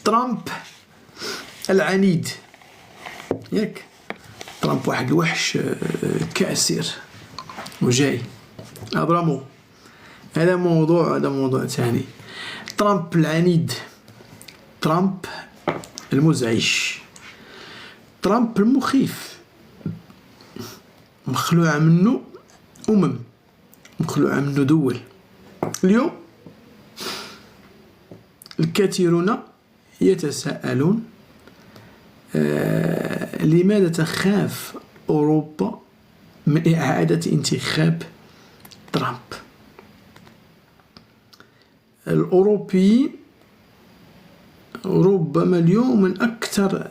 ترامب العنيد، ياك؟ ترامب واحد الوحش كاسر وجاي ابرامو. هذا موضوع ثاني. ترامب العنيد، ترامب المزعج، ترامب المخيف، مخلوعة منه مخلوعة منه دول. اليوم الكثيرون يتساءلون لماذا تخاف أوروبا من إعادة انتخاب ترامب؟ الأوروبيين ربما اليوم من أكثر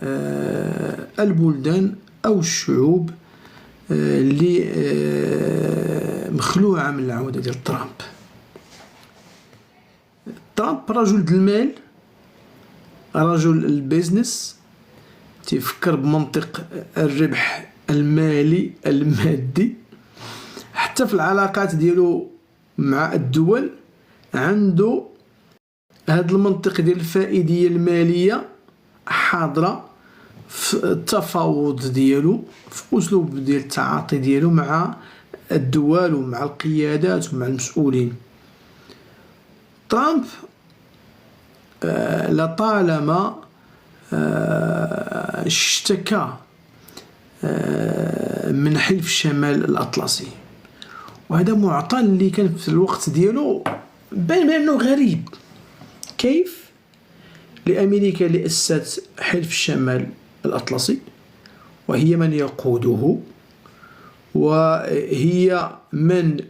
البلدان أو الشعوب اللي مخلوعة من العودة ديال ترامب. ترامب رجل المال، رجل البيزنس، تفكر بمنطق الربح المالي المادي. حتى في العلاقات ديالو مع الدول عنده هذا المنطق ديال الفائدية المالية حاضرة في التفاوض ديالو، في أسلوب ديال التعاطي ديالو مع الدول ومع القيادات ومع المسؤولين. ترامب لطالما اشتكى من حلف الشمال الأطلسي، وهذا معطى اللي كان في الوقت ديالو باين انه غريب. كيف لأمريكا اللي أسست حلف الشمال الأطلسي وهي من يقوده وهي من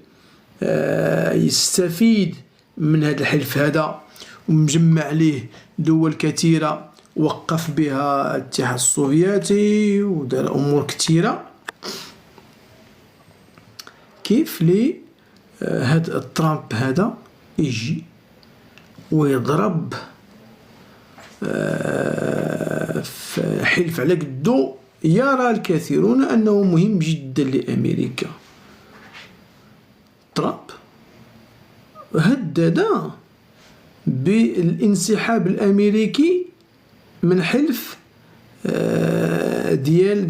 يستفيد من هذا الحلف هذا ومجمع عليه دول كثيرة، وقف بها الاتحاد السوفيتي ودار أمور كثيرة، كيف لي هذا ترامب هذا يجي ويضرب حلف على قدو يرى الكثيرون أنه مهم جدا لأمريكا؟ ترامب هدد بالانسحاب الأمريكي من حلف ديال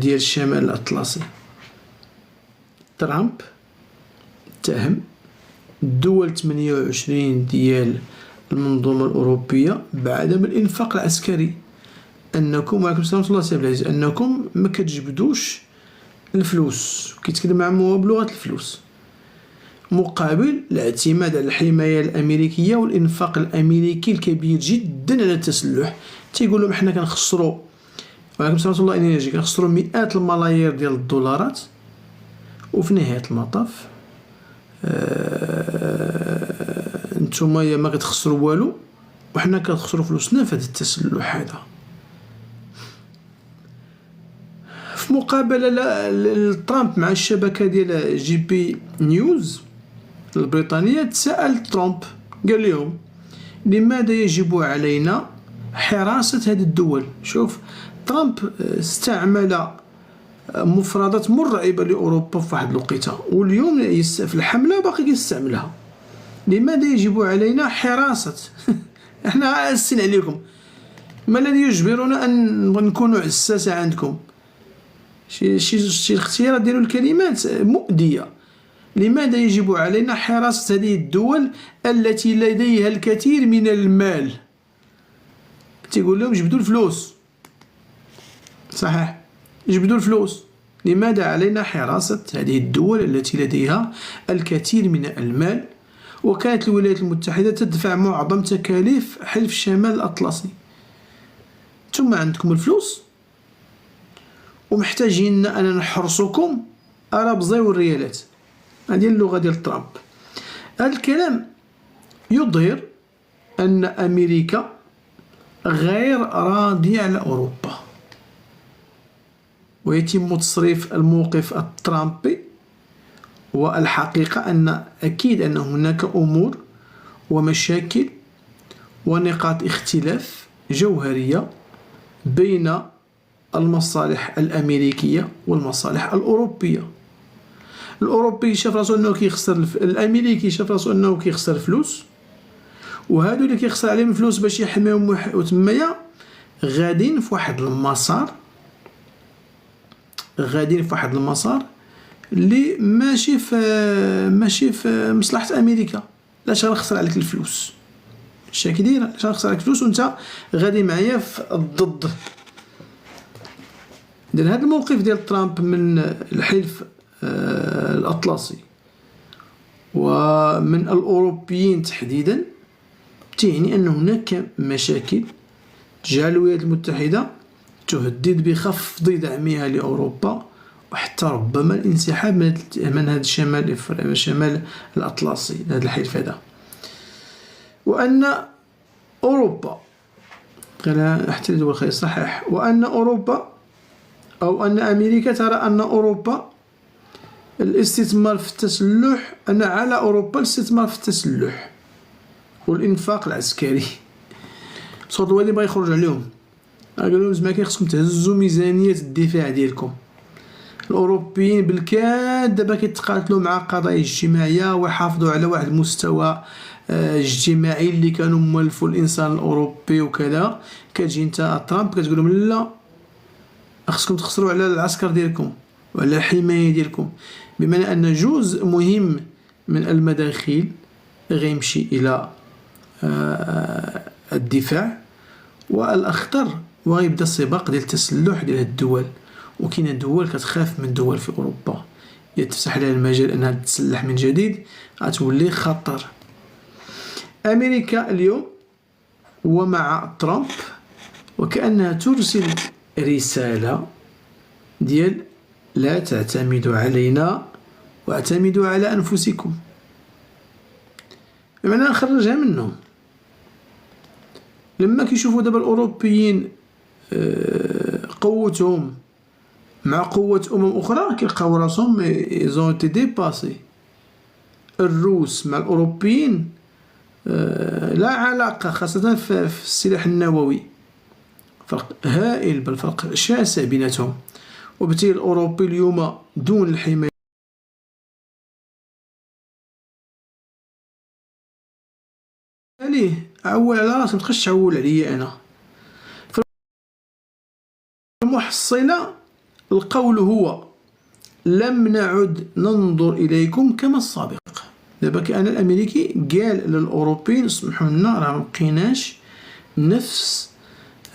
الشمال الأطلسي. ترامب اتهم الدول 28 ديال المنظومة الأوروبية بعدم الإنفاق العسكري، أنكم وعليكم السلام ورحمة الله وبركاته، أنكم ما كتجبدوش الفلوس، كيتكلم معهم بلغة الفلوس، مقابل الاعتماد على الحماية الأمريكية والإنفاق الأمريكي الكبير جدا على التسلح. تيقول لهم حنا كنخسروا، وعليكم السلام ورحمة الله وبركاته، كنخسروا مئات الملايير ديال الدولارات، وفي نهاية المطاف نتوما ما كتخسروا والو وحنا كنخسروا فلوسنا في هذا التسلح هذا. في مقابلة لترامب مع الشبكة ديال جي بي نيوز البريطانية، تساءل ترامب قال لهم لماذا يجب علينا حراسة هذه الدول؟ شوف، ترامب استعمل مفردات مرعبة لأوروبا في واحد الوقيته، واليوم في الحملة باقي يستعملها. لماذا يجب علينا حراسة احنا عاسين عليكم، ما الذي يجبرنا أن نكون عساسة عندكم؟ شي الاختيارات ديالو الكلمات مؤذية. لماذا يجب علينا حراسة هذه الدول التي لديها الكثير من المال؟ تيقول لهم جبدوا الفلوس، صحيح، جبدوا الفلوس. لماذا علينا حراسة هذه الدول التي لديها الكثير من المال؟ وكانت الولايات المتحدة تدفع معظم تكاليف حلف الشمال الأطلسي، ثم عندكم الفلوس ومحتاجين أن نحرسكم أرابزي والريالات. هذه اللغة ديال ترامب. هذا الكلام يظهر أن أمريكا غير راضية على أوروبا، ويتم تصريف الموقف الترامبي. والحقيقة أن أكيد أن هناك أمور ومشاكل ونقاط اختلاف جوهرية بين المصالح الأمريكية والمصالح الأوروبية. الأوروبي شاف راسو أنه كيخسر، الأمريكي شاف راسو أنه كيخسر فلوس، وهادو اللي كيخسر عليهم الفلوس باش يحميهم وتمايا غاديين في واحد المسار، اللي ماشي في مصلحة امريكا. لاش غنخسر عليك الفلوس؟ شا كدير، لاش غنخسر عليك الفلوس وانت غادي معايا في الضد؟ إذن هذا الموقف ديال ترامب من الحلف الأطلسي ومن الأوروبيين تحديدا تعني أن هناك مشاكل تجعل الولايات المتحدة تهدد بخفض دعمها لأوروبا وحتى ربما الانسحاب من هذا الشمال الأطلسي، هذا الحلف هذا. وأن أوروبا حتى الدول الخليج صحيح، وأن أوروبا أو أن أمريكا ترى أن أوروبا الاستثمار في التسلح، أن على أوروبا الاستثمار في التسلح والإنفاق العسكري. صوت الوالي بغا يخرج عليهم، قال لهم زعما خصكم تهزوا ميزانية الدفاع ديالكم. الأوروبيين بالكاد دابا كيتقاتلوا مع قضايا اجتماعية ويحافظوا على واحد المستوى اجتماعي اللي كانوا مولفوا الإنسان الأوروبي وكذا. كتجي انت ترامب كتقول لهم لا، خصكم تخسروا على العسكر ديالكم وعلى الحماية ديالكم، بمعنى أن جزء مهم من المداخيل غيمشي إلى الدفاع، والأخطر وغيبدا السباق ديال التسلح ديال هاد الدول. وكاينه دول كتخاف من دول في أوروبا يتفتح لها المجال أنها تتسلح من جديد، غتولي خطر. أمريكا اليوم ومع ترامب وكأنها ترسل رسالة ديال لا تعتمدوا علينا واعتمدوا على أنفسكم، بمعنى نخرجها منهم. لما كيشوفوا دابا الأوروبيين قوتهم مع قوة أخرى كيلقاو راسهم إيزون تي ديباسي. الروس مع الأوروبيين لا علاقة، خاصة في السلاح النووي، فرق هائل بل فرق شاسع بيناتهم. وبالتالي الأوروبي اليوم دون الحماية عليه. عول على راسك، متبقاش تعول عليا أنا. المحصلة القول هو لم نعد ننظر إليكم كما السابق. دابا كأن الأمريكي قال للأوروبيين اسمحوا لنا، راه مبقيناش نفس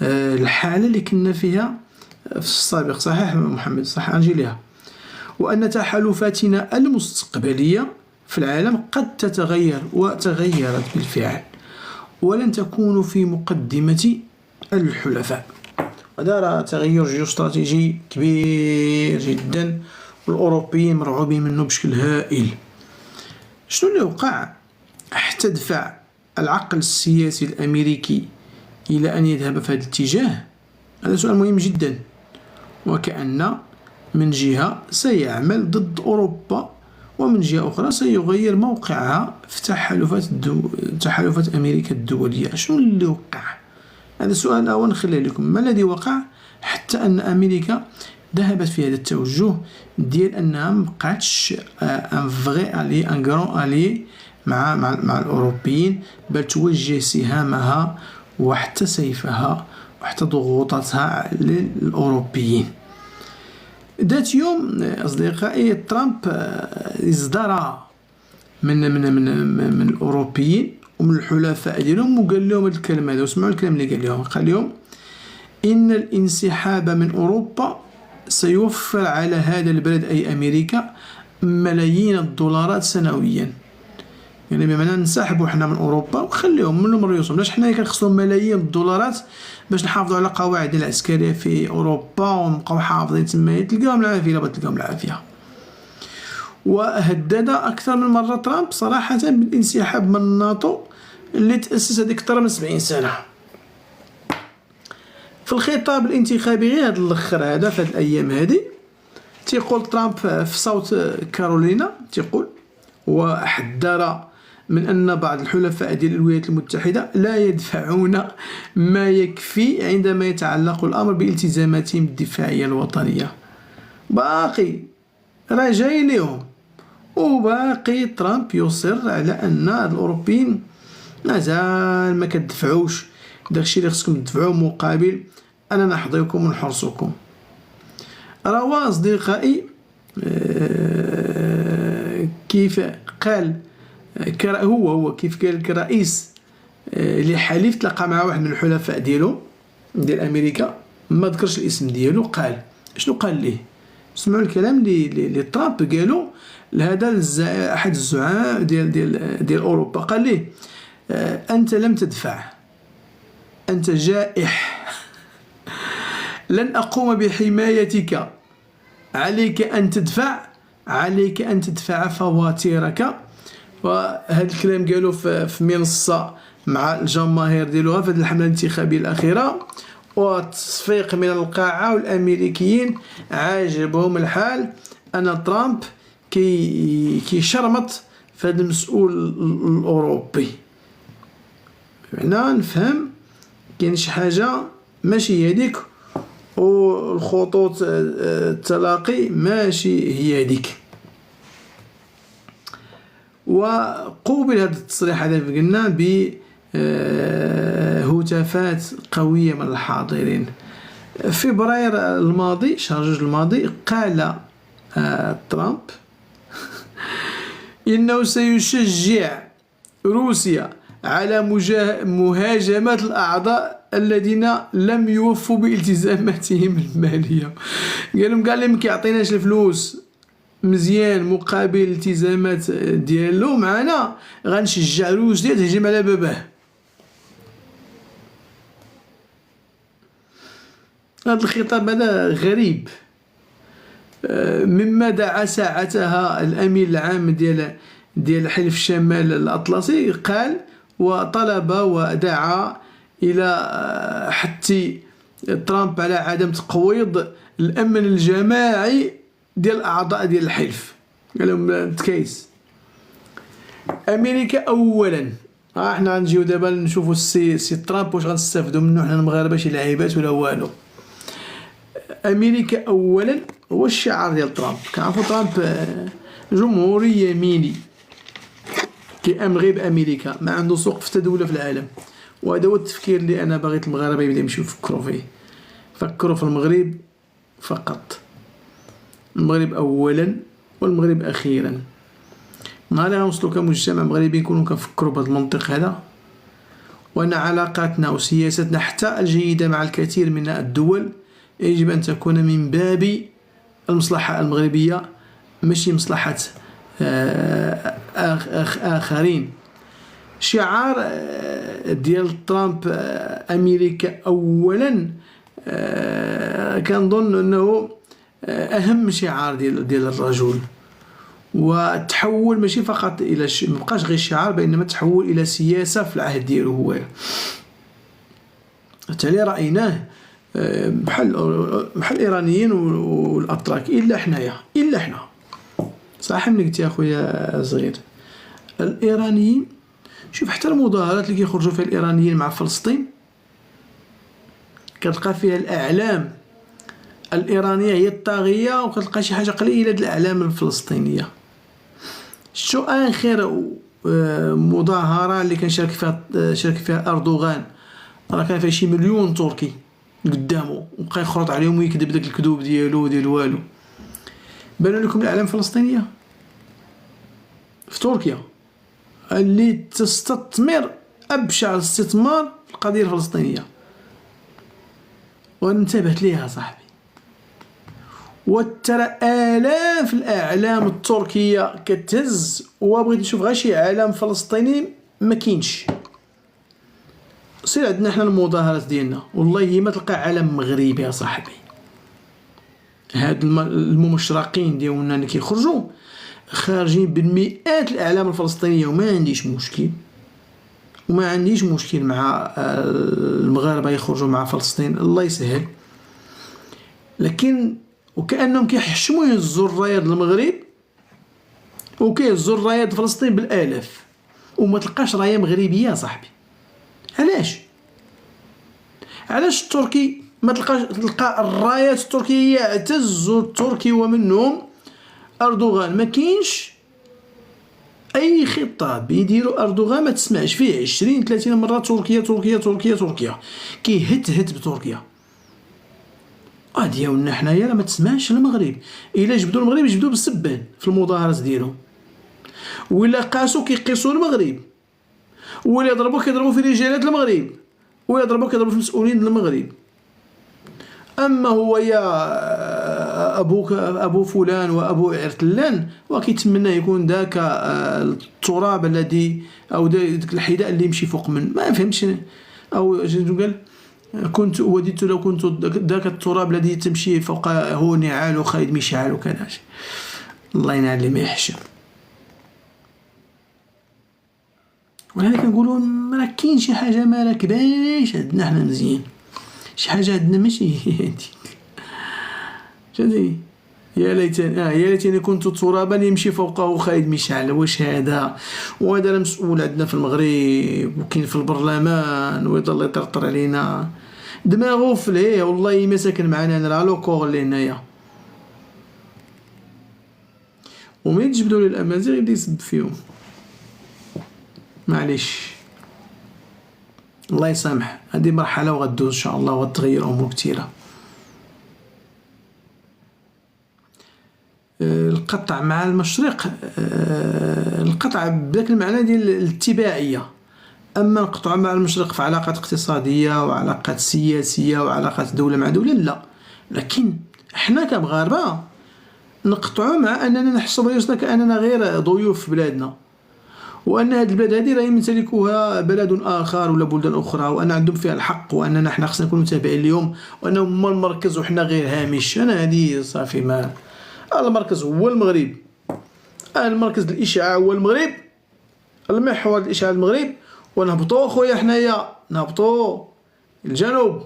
الحالة اللي كنا فيها في السابق. صحيح محمد، صح، نجي ليها. وأن تحالفاتنا المستقبلية في العالم قد تتغير وتغيرت بالفعل، ولن تكون في مقدمة الحلفاء. هذا راه تغير جيوستراتيجي كبير جدا، والأوروبيين مرعوبين منه بشكل هائل. شنو اللي وقع حتى دفع العقل السياسي الأمريكي إلى أن يذهب في هذا الاتجاه؟ هذا سؤال مهم جدا. وكأن من جهة سيعمل ضد أوروبا، ومن جهة أخرى سيغير موقعها في تحالفات أمريكا الدولية. شنو اللي وقع؟ هذا السؤال الأول نخليه لكم. ما الذي وقع حتى أن أمريكا ذهبت في هذا التوجه ديال أنها مبقاتش ان فغي الي، ان غران الي مع الأوروبيين، بل توجه سهامها وحتى سيفها وحتى ضغوطاتها للأوروبيين. ذات يوم أصدقائي ترامب ازدرى من الأوروبيين ومن الحلفاء ديالهم وقال لهم هذه الكلمة هذا، وسمعوا الكلام اللي قال لهم. قال لهم إن الانسحاب من أوروبا سيوفر على هذا البلد أي أمريكا ملايين الدولارات سنويا. يعني بمعنى ننسحبوا حنا من أوروبا وخليهم منهم ريوسهم، لاش حنا كنخسروا ملايين الدولارات باش نحافظوا على قواعد العسكرية في أوروبا ونبقاو حافظين تما، تلقاهم العافية لا تلقاهم العافية. وهدد أكثر من مرة ترامب صراحة بالانسحاب من الناتو اللي تأسس هذيك أكثر من 70 سنة. في الخطاب الانتخابي غير هذا الأخر هذا في هذه الأيام هذه تيقول ترامب في صوت كارولينا، تيقول وحذر من أن بعض الحلفاء ديال الولايات المتحدة لا يدفعون ما يكفي عندما يتعلق الأمر بالتزاماتهم الدفاعية الوطنية. باقي راه جاي ليهم، وباقي ترامب يصر على أن الأوروبيين مازال ما كتدفعوش داكشي اللي خصكم تدفعوه مقابل أننا نحظيكم ونحرسكم. راه أصدقائي كيف قال هو كيف قال كرئيس لحليف تلاقى مع واحد من الحلفاء ديالو ديال أمريكا، ما ذكرش الاسم ديالو، قال شنو قال ليه؟ سمعوا الكلام اللي ترامب قالوا لهذا أحد الزعماء ديال أوروبا. قال ليه أنت لم تدفع، أنت جائح، لن أقوم بحمايتك، عليك أن تدفع، عليك أن تدفع فواتيرك. وهذا الكلام قالوا في منصة مع الجماهير ديالوها في هذه الحملة الانتخابية الأخيرة، والتصفيق من القاعة، والأمريكيين عاجبهم الحال أن ترامب كي شرمط في هذا المسؤول الأوروبي. هنا نفهم كاين شي حاجة ماشي هذيك، والخطوط التلاقي ماشي هي هذيك. وقوبل هذا التصريح هذا قلنا بهتافات قوية من الحاضرين. فبراير الماضي، شهر جوج الماضي، قال ترامب إنه سيشجع روسيا على مهاجمة الأعضاء الذين لم يوفوا بالتزاماتهم المالية. قال لهم كيعطيناش الفلوس مزيان مقابل الالتزامات ديالو معنا، غنشجع روسيا تهجم على باباه. هذا الخطاب هذا غريب، مما دعا ساعتها الأمين العام ديال حلف الشمال الأطلسي، قال وطلب ودعا إلى حث ترامب على عدم تقويض الأمن الجماعي ديال الأعضاء ديال الحلف. قال لهم تكيس أمريكا أولا. احنا غنجيو دابا نشوفوا السي ترامب واش غنستافدوا منه حنا المغاربه، شي لعيبات ولا والو. أمريكا أولا هو الشعار ديال ترامب. كنعرفوا ترامب جمهوري يميني كيأمن غير بأمريكا، ما عنده سوق في حتى دولة في العالم. وهذا هو التفكير اللي أنا باغيت المغاربة يبداو يمشيو يفكروا فيه. فكروا في المغرب فقط، المغرب أولا والمغرب أخيرا. نهار اللي غنوصلوا كمجتمع مغربي نكونوا كنفكروا بهذا المنطق هذا، وأن علاقاتنا وسياستنا حتى الجيدة مع الكثير من الدول يجب أن تكون من باب المصلحة المغربية، ماشي مصلحة آخرين. شعار ديال ترامب أمريكا أولا كنظن أنه أهم شعار ديال الرجل، وتحول ماشي فقط إلى مبقاش غير شعار، بينما تحول إلى سياسة في العهد ديالو هو. بالتالي رأيناه بحال الإيرانيين والأتراك، إلا حنايا، إلا حنا صح. ملي قلت يا خويا صغير الإيرانيين، شوف حتى المظاهرات اللي كيخرجوا فيها الإيرانيين مع فلسطين كتلقى فيها الأعلام الإيرانية هي الطاغية، وكتلقى شي حاجة قليلة د الأعلام الفلسطينية. شو آخر مظاهرة اللي كان شارك فيها أردوغان، راه كان فيها شي مليون تركي قدامه، وبقى يخرط عليهم ويكذب داك الكذوب ديالو وديال والو. بانوا لكم الأعلام الفلسطينية في تركيا اللي تستثمر أبشع الاستثمار في القضية الفلسطينية، وانتبهت ليها صاحبي. وترى آلاف الأعلام التركية كتهز، وبغيت نشوف غير شي علم فلسطيني ما كاينش. سير عندنا حنا المظاهرات ديالنا والله ما تلقى علم مغربي يا صاحبي. هاد المشرقين ديالنا اللي كيخرجوا خارجين بالمئات الأعلام الفلسطينية، وما عنديش مشكل، وما عنديش مشكل مع المغاربة يخرجوا مع فلسطين، الله يسهل. لكن وكأنهم كيحشموا يهزوا الراية المغرب وكيهزوا الراية فلسطين بالآلاف، وما تلقاش راية مغربية صاحبي. علاش التركي ما تلقى الرايات التركية يعتز التركي ومنهم أردوغان؟ ما كاينش اي خطاب يديرو اردوغان ما تسمعش فيه 20 30 مره تركيا تركيا تركيا تركيا، كيهت بتركيا. ديالنا حنايا راه ما تسمعش المغرب. الا جبدوا المغرب يجبدوا بالسبان في المظاهرات ديالهم، ولا قاسوا كيقيسوا المغرب، ولا يضربوا كيضربوا في رجالات المغرب، ولا يضربوا كيضربوا في المسؤولين المغرب. اما هو يا ابوك ابو فلان وابو عرتلان وكيتمنى يكون ذاك التراب الذي او ذاك الحذاء اللي يمشي فوق من ما فهمتش. او قال كنت وددت لو كنت ذاك التراب الذي تمشي فوق هو نعال خالد مشعل وكذا. الله ينعل اللي ما يحشم. ولهذا كنقولوا راه كاين شي حاجه ما راكباش عندنا حنا مزيان، شي حاجه عندنا ماشي هذيك. فهمتي؟ يا ليتني كنت ترابا يمشي فوقه خالد مشعل. واش هذا؟ وهذا المسؤول عندنا في المغرب وكاين في البرلمان ويضل يطرطر علينا دماغو فليه. والله ما ساكن معنا انا راه لوكور اللي هنايا، وملي تجبدوا للامازيغ يبدا يسب فيهم. معليش الله يسامح، هذه مرحله وغدوز ان شاء الله وغتغير امور كثيره. القطع مع المشرق، القطع بذاك المعنى ديال الاتباعيه. اما نقطعوا مع المشرق في علاقات اقتصاديه وعلاقات سياسيه وعلاقات دوله مع دوله لا، لكن احنا كمغاربه نقطعوا مع اننا نحسب راسنا كاننا غير ضيوف في بلادنا، وان هذه البلاد هذه راه يمتلكها بلد اخر ولا بلدان اخرى، وان عندهم فيها الحق، واننا حنا خصنا نكونوا تابعين لهم، وانهم هما المركز وحنا غير هامش. انا هذه صافي، ما المركز هو المغرب، المركز الاشعاع هو المغرب، المحور الاشعاع المغرب. ونهبطوا خويا حنايا، نهبطوا الجنوب،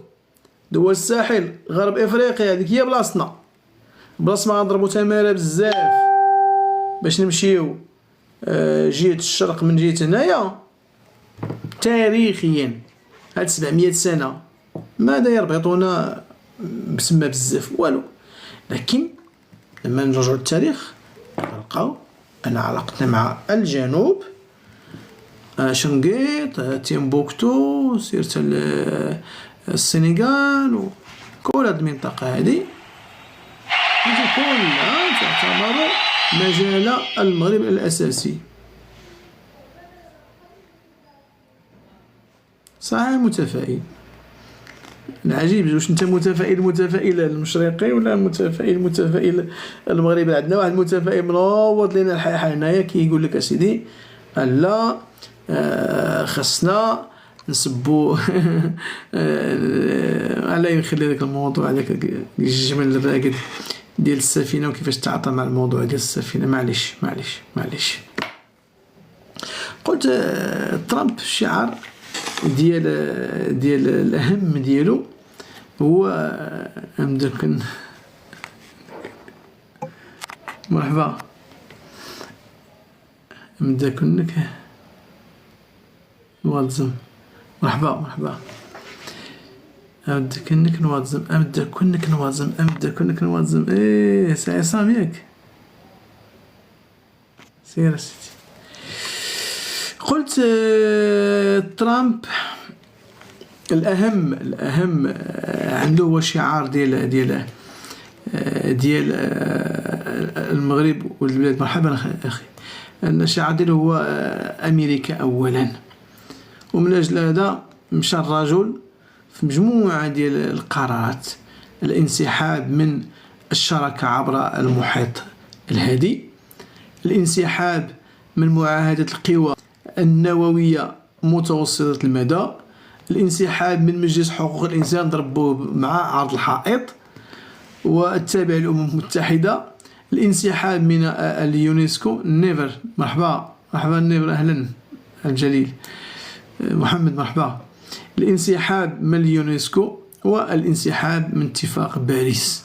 دول الساحل، غرب افريقيا، هذيك هي بلاصتنا. بلاص ما غنضربوا تماره بزاف باش نمشيو جهة الشرق من جهة هنايا. تاريخيا هاد 700 سنة ماذا يربطنا بسما بزاف؟ والو. لكن لما نرجعو للتاريخ نلقاو أن علاقتنا مع الجنوب، شنقيط، تيمبوكتو، سيرت السنغال وكل هاد المنطقة هادي كلها تعتبر مجال المغرب الأساسي. صحيح متفائل. العجيب واش انت متفائل المشرقي ولا متفائل المغربي؟ عندنا واحد متفائل منوض لينا الحياة هنايا كيقول لك اسيدي لا خصنا نسبو على يخلي داك الموضوع هذاك الجمل الراقد ديال السفينة وكيفاش تعاطى مع الموضوع ديال السفينة. قلت ترامب الشعار ديال الأهم ديالو هو أمدكن مرحبا أمدكنك نوظم مرحبا أمدكنك نوظم إيه سي عصام ياك سير سيدي. قلت ترامب الأهم عنده هو شعار ديال المغرب والبلاد. مرحبا أخي. الشعار ديالو هو أمريكا أولا، ومن أجل هذا مشى الرجل في مجموعة ديال القرارات: الانسحاب من الشراكة عبر المحيط الهادي، الانسحاب من معاهدة القوى النووية متوسطة المدى، الانسحاب من مجلس حقوق الإنسان ضربوه مع عرض الحائط والتابع للأمم المتحدة، الانسحاب من اليونسكو. نيفر مرحبا نيفر أهلا الجليل محمد مرحبا. الانسحاب من اليونسكو والانسحاب من اتفاق باريس،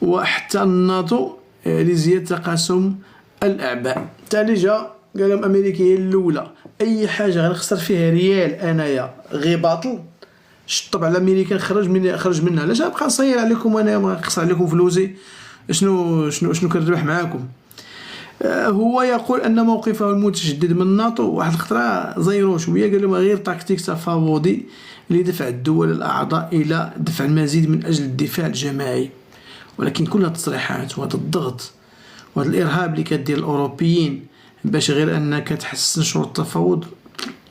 وحتى الناتو لزيادة تقاسم الأعباء. تالي جا قال لهم أمريكا هي الأولى، أي حاجة غنخسر فيها ريال أنايا غير باطل شطب على أمريكا نخرج منها. علاش غنبقى نصير عليكم وأنا نخسر عليكم فلوسي؟ شنو كنربح معاكم؟ هو يقول أن موقفه المتشدد من الناتو واحد الخطرة زيرو شوية، قال لهم غير تكتيك تفاوضي لدفع الدول الأعضاء إلى دفع المزيد من أجل الدفاع الجماعي. ولكن كل هاد التصريحات وهذا الضغط وهذا الإرهاب اللي كدير الأوروبيين باش غير أنك تحسن شروط التفاوض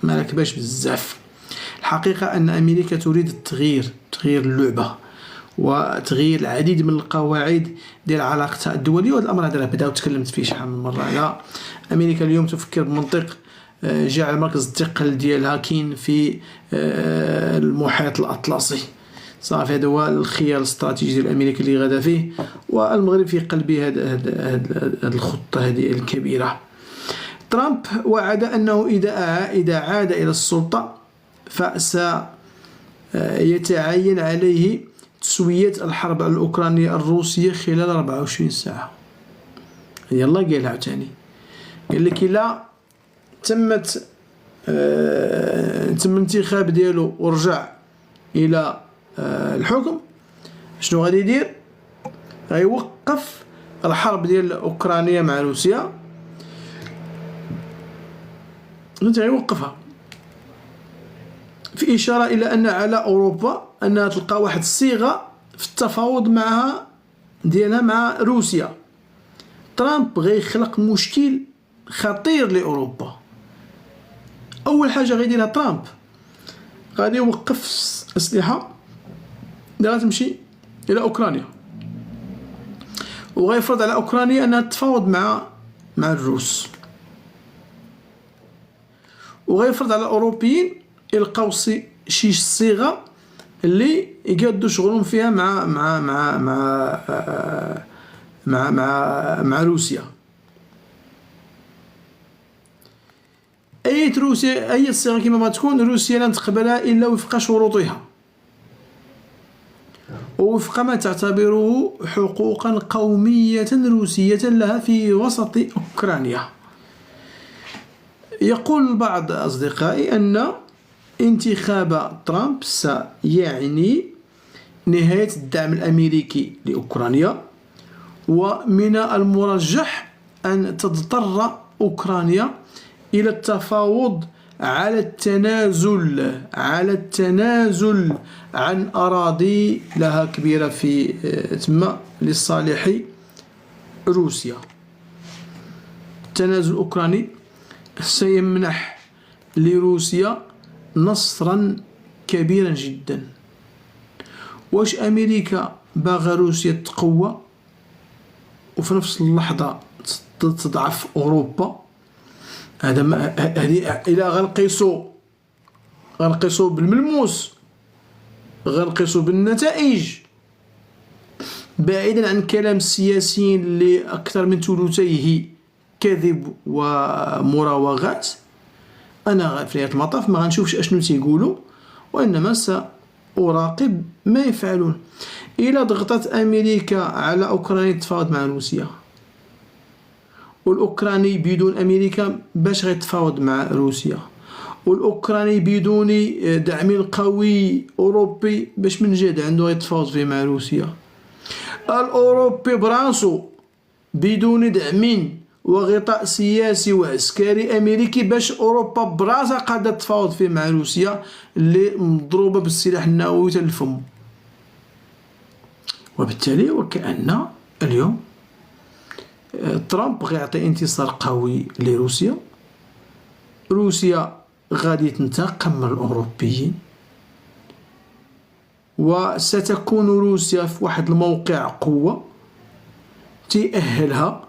ما راكباش بزاف. الحقيقة أن أمريكا تريد تغيير اللعبة وتغيير العديد من القواعد ديال علاقتها الدولية، وهذا الأمر هذا بدأ وتكلمت فيه شحال من مرة. على أمريكا اليوم تفكر بمنطق جعل مركز الثقل ديالها كاين في المحيط الأطلسي. صافي هذا هو الخيار الاستراتيجي ديال أمريكا اللي غدا فيه، والمغرب في قلب هذه الخطة هذه الكبيرة. ترامب وعد أنه إذا عاد إلى السلطة فسيتعين عليه تسوية الحرب الأوكرانية الروسية خلال 24 ساعة. يلا قالها عاوتاني، قال لك إلا تم انتخاب ديالو ورجع إلى الحكم، شنو غادي يدير؟ غيوقف الحرب ديال أوكرانيا مع روسيا، غيوقفها، في إشارة إلى أن على أوروبا أنها تلقى واحد الصيغة في التفاوض معها ديالها مع روسيا. ترامب غيخلق مشكل خطير لأوروبا. أول حاجة غيديرها ترامب غادي يوقف أسلحة اللي غتمشي إلى أوكرانيا، وغيفرض على أوكرانيا أنها تتفاوض مع الروس، وغيفرض على الأوروبيين يلقاو شي صيغة اللي يقادوا شغلهم فيها مع روسيا. أي صيغة كما ما تكون روسيا لن تقبلها إلا وفق شروطها ووفق ما تعتبره حقوقا قومية روسية لها في وسط أوكرانيا. يقول بعض أصدقائي أن انتخاب ترامب سيعني نهاية الدعم الأمريكي لأوكرانيا، ومن المرجح أن تضطر أوكرانيا إلى التفاوض على التنازل عن أراضي لها كبيرة في تما لصالح روسيا. التنازل الأوكراني سيمنح لروسيا نصرا كبيرا جدا. واش أمريكا باغا روسيا تقوى وفي نفس اللحظة تضعف أوروبا؟ هذا إلا غنقيسو بالملموس، غنقيسو بالنتائج، بعيدا عن كلام السياسيين اللي أكثر من ثلثيه كذب ومراوغات. أنا في نهاية المطاف ما غنشوفش أشنو تيقولوا، وإنما سأراقب ما يفعلون. إلى ضغطت أمريكا على أوكرانيا تتفاوض مع روسيا، والأوكراني بدون أمريكا باش غيتفاوض مع روسيا، والأوكراني بدون دعم قوي أوروبي باش من جد عنده غيتفاوض فيه مع روسيا، الأوروبي براسو بدون دعم وغطاء سياسي وعسكري أمريكي باش أوروبا براسها قادة تتفاوض فيه مع روسيا اللي مضروبة بالسلاح النووي تالفم. وبالتالي وكأن اليوم ترامب غيعطي انتصار قوي لروسيا، روسيا غادي تنتقم من الأوروبيين، وستكون روسيا في واحد الموقع قوة تأهلها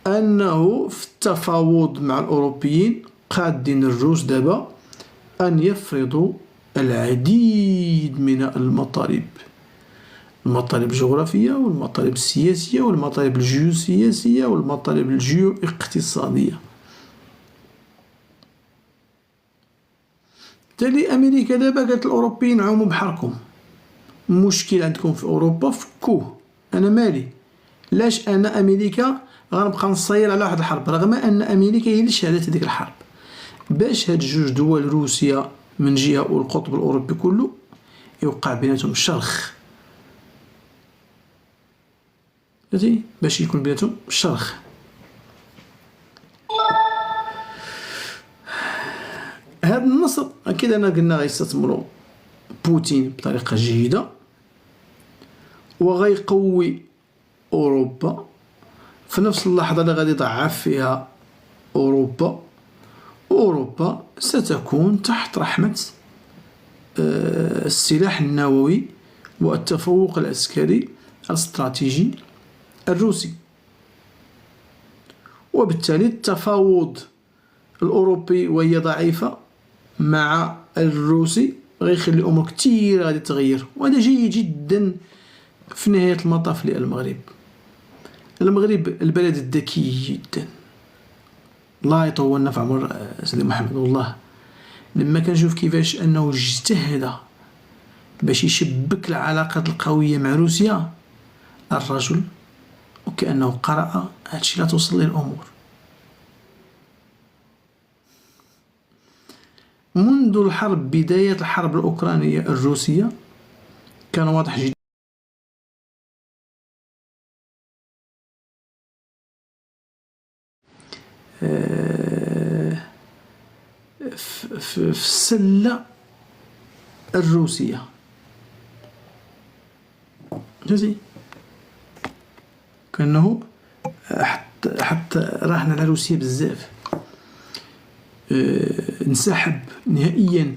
أنه في التفاوض مع الأوروبيين قادين الروس دابا أن يفرضوا العديد من المطالب الجغرافية والمطالب السياسية والمطالب الجيوسياسية والمطالب الجيو اقتصادية. بالتالي أمريكا دابا قالت الأوروبيين عوموا بحركم، مشكل عندكم في أوروبا فكوه، أنا مالي، لاش أنا أمريكا غنبقى نصير على واحد الحرب، رغم أن أمريكا هي اللي شهدت هذيك الحرب باش هاد جوج دول روسيا من جهة والقطب الأوروبي كله يوقع بيناتهم الشرخ، باش يكون بيناتهم الشرخ. هذا النصر أكيد أنا قلنا غيستثمروا بوتين بطريقة جيدة، وغيقوي أوروبا في نفس اللحظة اللي غادي يضعف فيها أوروبا ستكون تحت رحمة السلاح النووي والتفوق العسكري الاستراتيجي الروسي. وبالتالي التفاوض الأوروبي وهي ضعيفة مع الروسي غيخلي الأمور كتير غادي تغير، وهذا جيد جدا في نهاية المطاف للمغرب. المغرب البلد الذكي جدا، الله يطولنا في عمر سيدي محمد. والله لما كنشوف كيفاش أنه اجتهد باش يشبك العلاقات القوية مع روسيا، الرجل وكأنه قرأ هادشي لا توصل ليه الأمور. منذ الحرب، بداية الحرب الأوكرانية الروسية، كان واضح جدا في السلة الروسية جزي كأنه حتى راهن على روسيا بزاف. انسحب نهائيا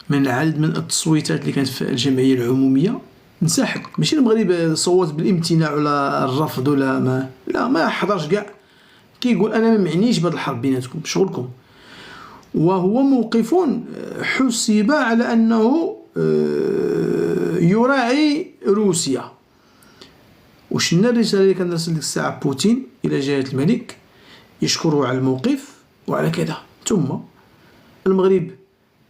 من العدد من التصويتات اللي كانت في الجمعية العمومية، انسحب. ماشي المغرب صوت بالامتناع ولا الرفض ولا ما حضرش كاع، كيقول انا ما معنيش بهاد الحرب بيناتكم، شغلكم. وهو موقف حسب على انه يراعي روسيا. وشنا الرسالة اللي كان راسل ديك الساعة بوتين إلى جلالة الملك يشكره على الموقف وعلى كذا. ثم المغرب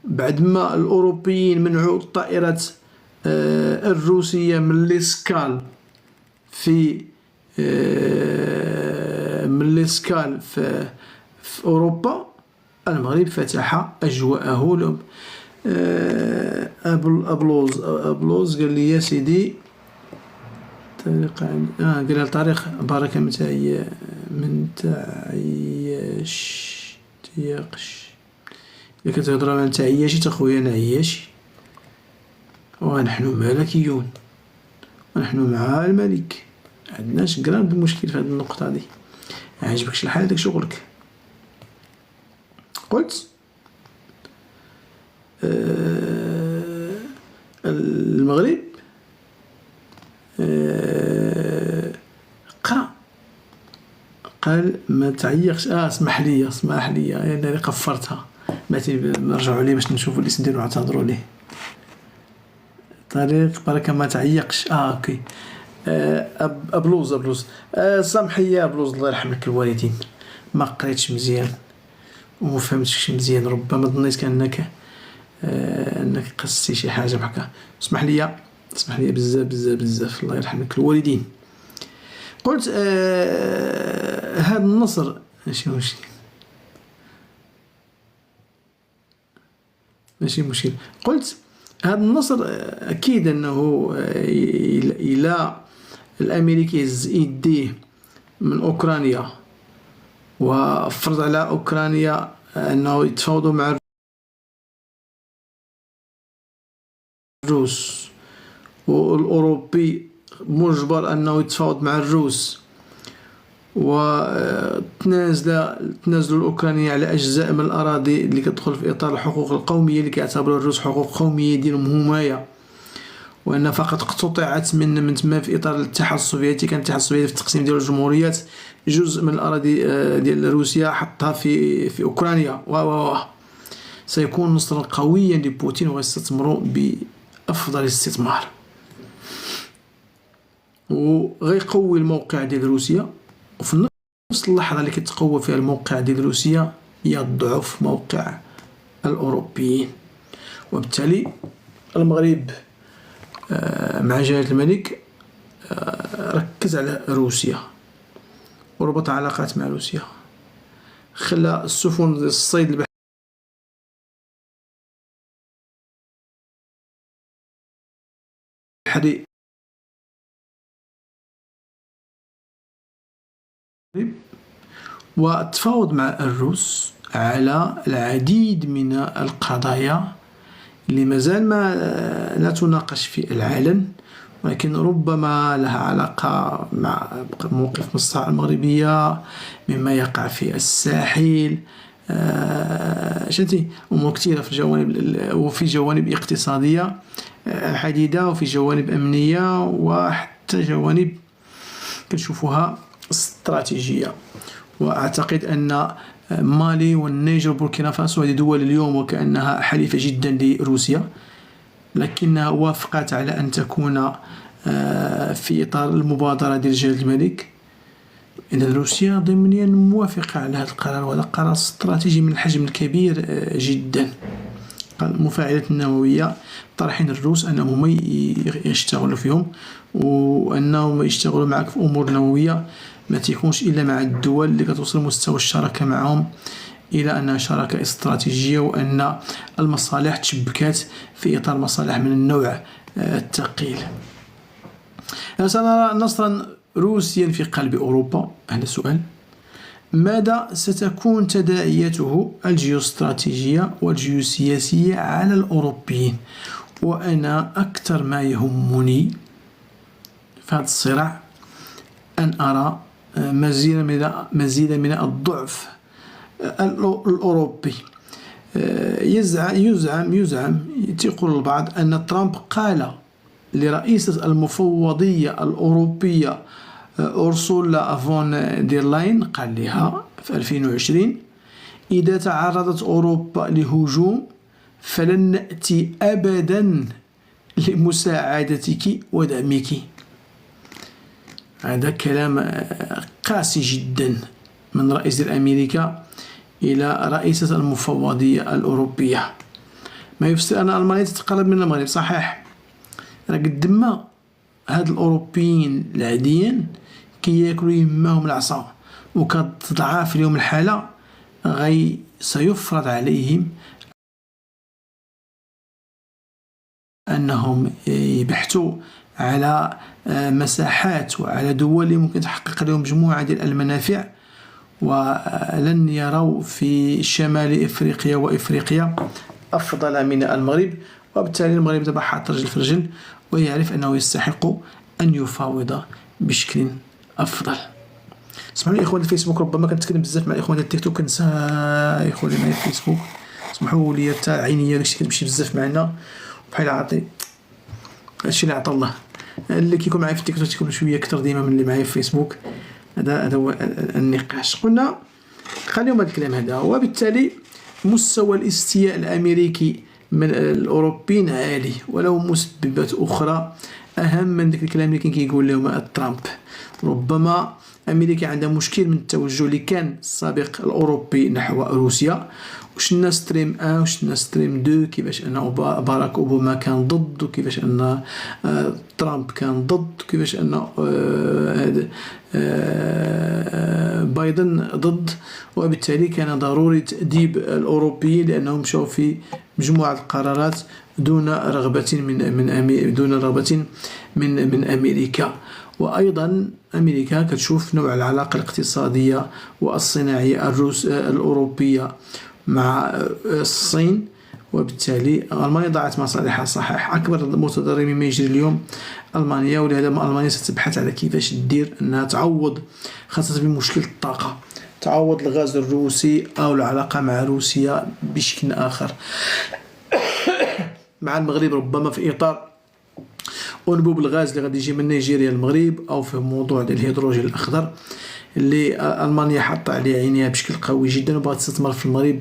بعد ما الأوروبيين منعوا الطائرات الروسية من الإسكال في أوروبا، المغرب فتح أجواءه لهم. أبلوز قال لي يا سيدي قال طارق بركة من تياقش إذا كتهضر عن تعياشي تخويا أنا عياشي، ونحن ملكيون ونحن مع الملك، عندناش قران بمشكل في هذه النقطة دي. عجبكش الحال داك شغلك. قلت المغرب قرأ قال ما تعيقش. اسمح لي انا قفرتها، باتي نرجعوا ليه باش نشوفوا الاسم ديالو نعتذروا ليه. طريق بركة ما تعيقش. اوكي. ابلوز سامحي يا ابلوز، الله يرحم لك الوالدين، ما قريتش مزيان وما فهمتش مزيان، ربما ظنيت كانك قصتي شي حاجه بحكا. اسمح لي بزاف الله يرحم لك الوالدين. قلت هذا النصر ماشي مشكل. قلت هذا النصر اكيد انه الى الامريكي يهز يديه من اوكرانيا وفرض على اوكرانيا انه يتفاوضوا مع الروس، والاوروبي مجبر انه يتفاوض مع الروس، وتنازلوا الاوكرانيين على اجزاء من الاراضي اللي كتدخل في اطار الحقوق القوميه اللي كيعتبروا الروس حقوق قوميه ديالهم هما، وان فقط اقتطعت من تما في اطار الاتحاد السوفيتي. كان الاتحاد السوفيتي في التقسيم ديال الجمهوريات جزء من الاراضي ديال روسيا حطها في اوكرانيا. سيكون نصرا قويا لبوتين ويستثمروا بافضل استثمار، وغيقوي الموقع ديال روسيا. وفي نفس اللحظة اللي كتقوى فيها الموقع ديال روسيا يضعف موقع الأوروبيين. وبالتالي المغرب مع جلالة الملك ركز على روسيا وربط علاقات مع روسيا، خلى السفن الصيد البحري وتفاوض مع الروس على العديد من القضايا اللي مازال ما لا تناقش في العلن، ولكن ربما لها علاقة مع موقف مصر المغربية، مما يقع في الساحل، شتي أمور كثيرة في الجوانب، وفي جوانب اقتصادية عديدة، وفي جوانب أمنية، وحتى جوانب كنشوفوها استراتيجية. وأعتقد أن مالي والنيجر وبوركينا فاسو هذه دول اليوم وكأنها حليفة جدا لروسيا، لكنها وافقت على أن تكون في إطار المبادرة ديال جلالة الملك. إذا روسيا ضمنيا موافقة على هذا القرار، وهذا قرار استراتيجي من الحجم الكبير جدا. المفاعلات النووية طرحين الروس أنهم يشتغلوا فيهم، وأنهم يشتغلوا معك في أمور نووية ما تيكونش إلا مع الدول اللي كتوصل مستوى الشراكة معهم إلى أنها شراكة استراتيجية، وأن المصالح تشبكات في إطار مصالح من النوع الثقيل. سنرى نصرا روسيا في قلب أوروبا. هذا سؤال. ماذا ستكون تداعياته الجيوستراتيجية والجيوسياسية على الأوروبيين؟ وأنا أكثر ما يهمني في هذا الصراع أن أرى مزيدا من الضعف الأوروبي. يزعم تقول البعض أن ترامب قال لرئيسة المفوضية الأوروبية أورسولا فون دير لاين، قال لها في 2020: إذا تعرضت أوروبا لهجوم فلن نأتي أبدا لمساعدتك ودعمك. هذا كلام قاسي جدا من رئيس أمريكا إلى رئيسة المفوضية الأوروبية، ما يفسر أن ألمانيا تتقرب من المغرب. صحيح، قد ما هاد الأوروبيين العاديين كياكلوا يماهم العصا، وكتضعاف اليوم الحالة سيفرض عليهم أنهم يبحثوا على مساحات وعلى دول اللي ممكن تحقق لهم مجموعة ديال المنافع، ولن يروا في شمال إفريقيا وإفريقيا أفضل من المغرب. وبالتالي المغرب دابا حاط رجل في رجل، ويعرف أنه يستحق أن يفاوض بشكل أفضل. اسمحوا لي إخوان الفيسبوك، ربما كنتكلم بزاف مع الإخوان التيك توك كنسى إخوان معايا في الفيسبوك، اسمحوا لي حتى عينيا داكشي كتمشي بزاف معنا بحال عاطي هادشي اللي عطا الله. اللي كيكون معايا في التيك توك تيكون شويه اكثر ديما من اللي معايا في الفيسبوك. هذا هو النقاش. قلنا خليهم هذا الكلام هذا. وبالتالي مستوى الاستياء الامريكي من الاوروبيين عالي، وله مسببات اخرى اهم من ذاك الكلام اللي كان كيقول لهم ترامب. ربما امريكا عندها مشكل من التوجه اللي كان السابق الاوروبي نحو روسيا، وشنا ستريم 1 وشنا ستريم 2، كيفاش ان باراك اوباما كان ضد، وكيفاش ان ترامب كان ضد، وكيفاش ان بايدن ضد. وبالتالي كان ضروري تأديب الأوروبيين لأنهم مشاو في مجموعة القرارات دون رغبة من أمريكا. وأيضا أمريكا كتشوف نوع العلاقة الاقتصادية والصناعية الأوروبية مع الصين، وبالتالي ألمانيا ضاعت مصالحها. صحيح، أكبر متضرر مما يجري اليوم ألمانيا، ولهذا ألمانيا ستبحث على كيفاش دير أنها تعوض، خاصة في مشكل الطاقة، تعوض الغاز الروسي أو العلاقة مع روسيا بشكل آخر. مع المغرب ربما في إطار أنبوب الغاز اللي غادي يجي من نيجيريا للمغرب، أو في موضوع ديال الهيدروجين الأخضر اللي ألمانيا حاطة عليه عينيها بشكل قوي جدا وبغات تستثمر في المغرب.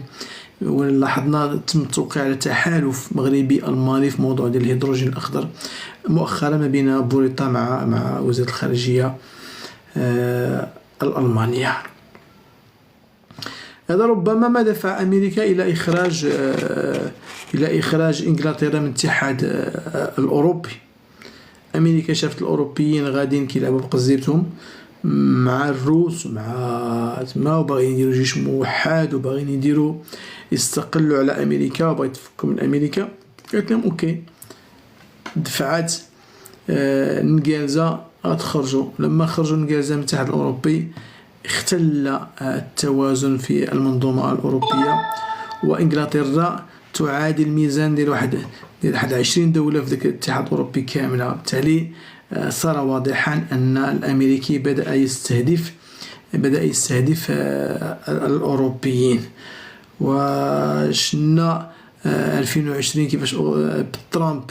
ولاحظنا تم التوقيع على تحالف مغربي ألماني في موضوع ديال الهيدروجين الأخضر مؤخرا ما بين بوريطا مع وزير الخارجية الألمانية. هذا ربما ما دفع أمريكا إلى إخراج إنجلترا من الاتحاد الأوروبي. أمريكا شافت الأوروبيين غاديين كيلعبوا بقزيبتهم مع الروس ومع وباغيين يديروا جيش موحد، وباغيين يستقلوا على أمريكا، وباغي يتفكوا من أمريكا. قالت لهم أوكي، دفعات الإنجليزة غتخرجوا. لما خرجوا الإنجليزة من الاتحاد الأوروبي اختل التوازن في المنظومة الأوروبية، وإنجلترا تعادل ميزان ديال واحد 20 دولة في ذاك الاتحاد الأوروبي كاملة. بالتالي صار واضحا أن الأمريكي بدأ يستهدف الأوروبيين. وشنا 2020 كيفاش ترامب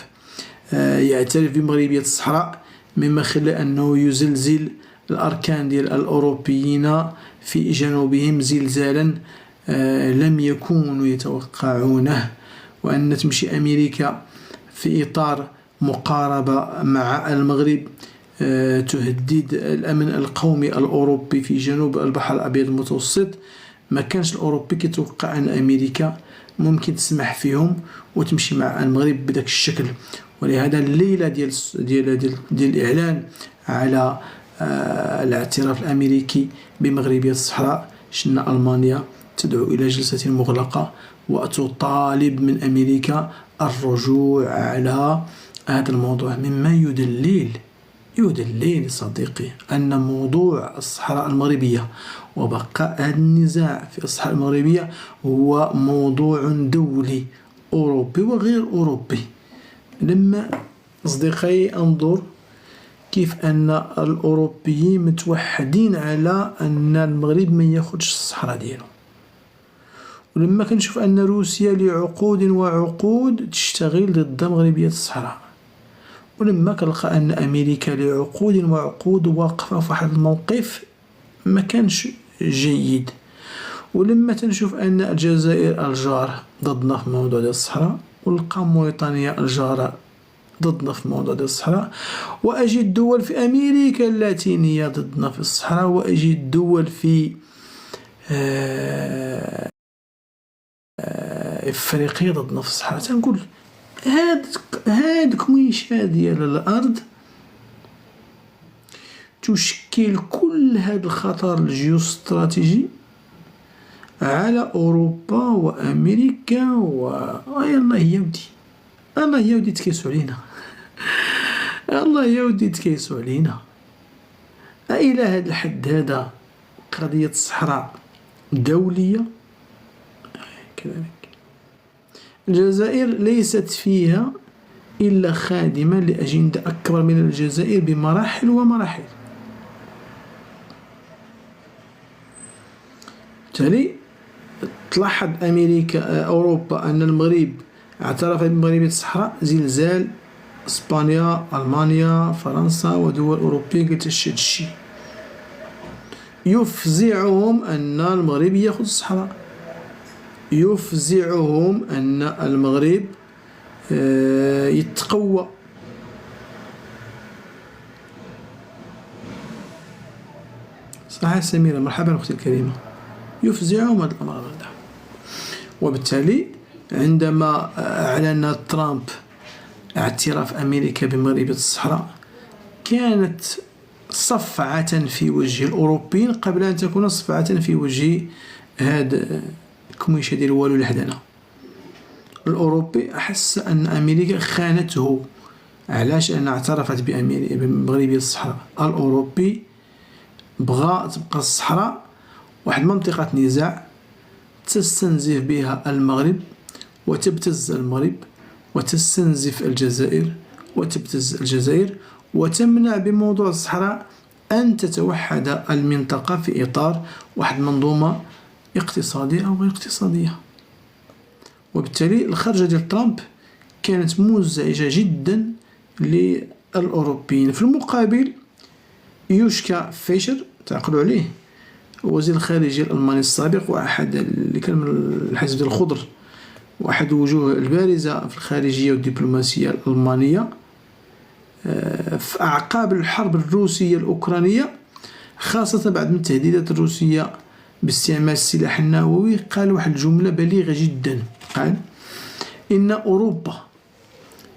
يعترف بمغربية الصحراء، مما خلى أنه يزلزل الأركان ديال الأوروبيين في جنوبهم زلزالا لم يكونوا يتوقعونه، وأن تمشي أمريكا في إطار مقاربة مع المغرب تهدد الأمن القومي الأوروبي في جنوب البحر الأبيض المتوسط. ما كانش الأوروبي كيتوقع أن أمريكا ممكن تسمح فيهم وتمشي مع المغرب بداك الشكل. ولهذا الليلة ديال الإعلان على الاعتراف الأمريكي بمغربية الصحراء، شنا ألمانيا تدعو إلى جلسة مغلقة وتطالب من أمريكا الرجوع على هذا الموضوع، مما يدلل صديقي أن موضوع الصحراء المغربية وبقاء هذا النزاع في الصحراء المغربية هو موضوع دولي أوروبي وغير أوروبي. لما أصدقائي أنظر كيف أن الأوروبيين متوحدين على أن المغرب ما ياخدش الصحراء ديالو، ولما كنشوف أن روسيا لعقود وعقود تشتغل ضد مغربية الصحراء، ولما كنلقى أن أمريكا لعقود وعقود واقفة في واحد الموقف ما كانش جيد، ولما تنشوف أن الجزائر الجار ضدنا في موضوع ديال الصحراء، ونلقى موريتانيا الجارة ضدنا في موضوع ديال الصحراء، وأجد دول في أمريكا اللاتينية ضدنا في الصحراء، وأجد دول في إفريقيا ضدنا في الصحراء. تنقول هاد كميشة ديال الأرض تشكل كل هذا الخطر الجيوستراتيجي على أوروبا وأمريكا الله يا ودي تكيسوا علينا الله يا ودي تكيسوا علينا. إلى هذا الحد هذا قضية الصحراء دولية. كذلك الجزائر ليست فيها إلا خادمة لأجندة أكبر من الجزائر بمراحل ومراحل. بالتالي تلاحظ أوروبا أن المغرب اعترف بمغربية الصحراء، زلزال إسبانيا، ألمانيا، فرنسا ودول أوروبية قالت هاد الشي يفزعهم أن المغرب ياخذ الصحراء، يفزعهم أن المغرب يتقوى. صحيح سميرة، مرحبا أختي الكريمة. يفزعهم هذا الأمر هذا. وبالتالي عندما أعلن ترامب اعتراف أمريكا بمغربية الصحراء كانت صفعة في وجه الأوروبيين قبل أن تكون صفعة في وجه هذا كميشة ديال والو لحدنا. الأوروبي أحس أن أمريكا خانته. علاش؟ أنها اعترفت بمغربية الصحراء. الأوروبي بغى تبقى الصحراء واحد منطقة نزاع تستنزف بها المغرب وتبتز المغرب، وتستنزف الجزائر وتبتز الجزائر، وتمنع بموضوع الصحراء أن تتوحد المنطقة في إطار واحد منظومة اقتصادية أو غير اقتصادية. وبالتالي الخرجة ديال ترامب كانت مزعجة جدا للأوروبيين. في المقابل يوشكا فيشر تعقلوا عليه، وزير الخارجية الألماني السابق وأحد اللي كان من الحزب ديال الخضر، وأحد الوجوه البارزة في الخارجية والدبلوماسية الألمانية في أعقاب الحرب الروسية الأوكرانية، خاصة بعد من التهديدات الروسية باستعمال السلاح النووي، قال واحد الجملة بليغة جدا، قال إن أوروبا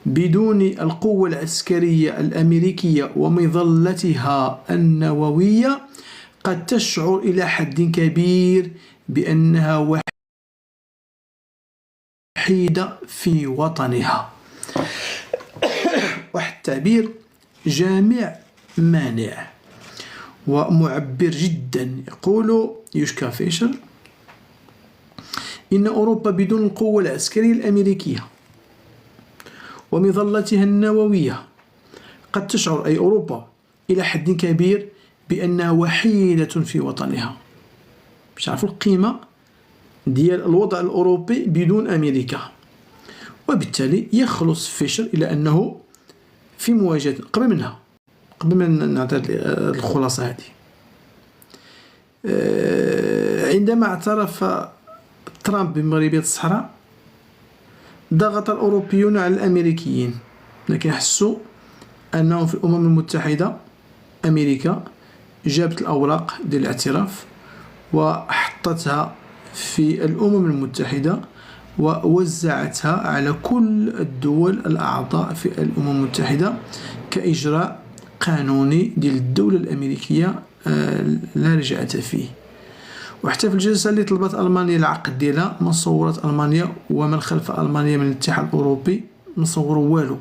بدون القوة العسكرية الأمريكية ومظلتها النووية قد تشعر إلى حد كبير بأنها وحيدة في وطنها. واحد التعبير جامع مانع. ومعبر جدا. يقول يوشكا فيشر: إن أوروبا بدون القوة العسكرية الأمريكية ومظلتها النووية قد تشعر أي أوروبا إلى حد كبير بأنها وحيدة في وطنها. باش نعرفوا القيمة ديال الوضع الأوروبي بدون أمريكا. وبالتالي يخلص فيشر إلى أنه في مواجهة قبل من نعطي الخلاصة هذه، عندما اعترف ترامب بمغربية الصحراء ضغط الأوروبيون على الأمريكيين، لكن حسوا أنهم في الأمم المتحدة أمريكا جابت الأوراق ديال الاعتراف وحطتها في الأمم المتحدة ووزعتها على كل الدول الأعضاء في الأمم المتحدة كإجراء قانوني ديال الدولة الأمريكية لا رجعة فيه. وحتى في الجلسة اللي طلبت ألمانيا العقد ديالها ما صورت ألمانيا ومن خلف ألمانيا من الاتحاد الأوروبي ما صوروا والو.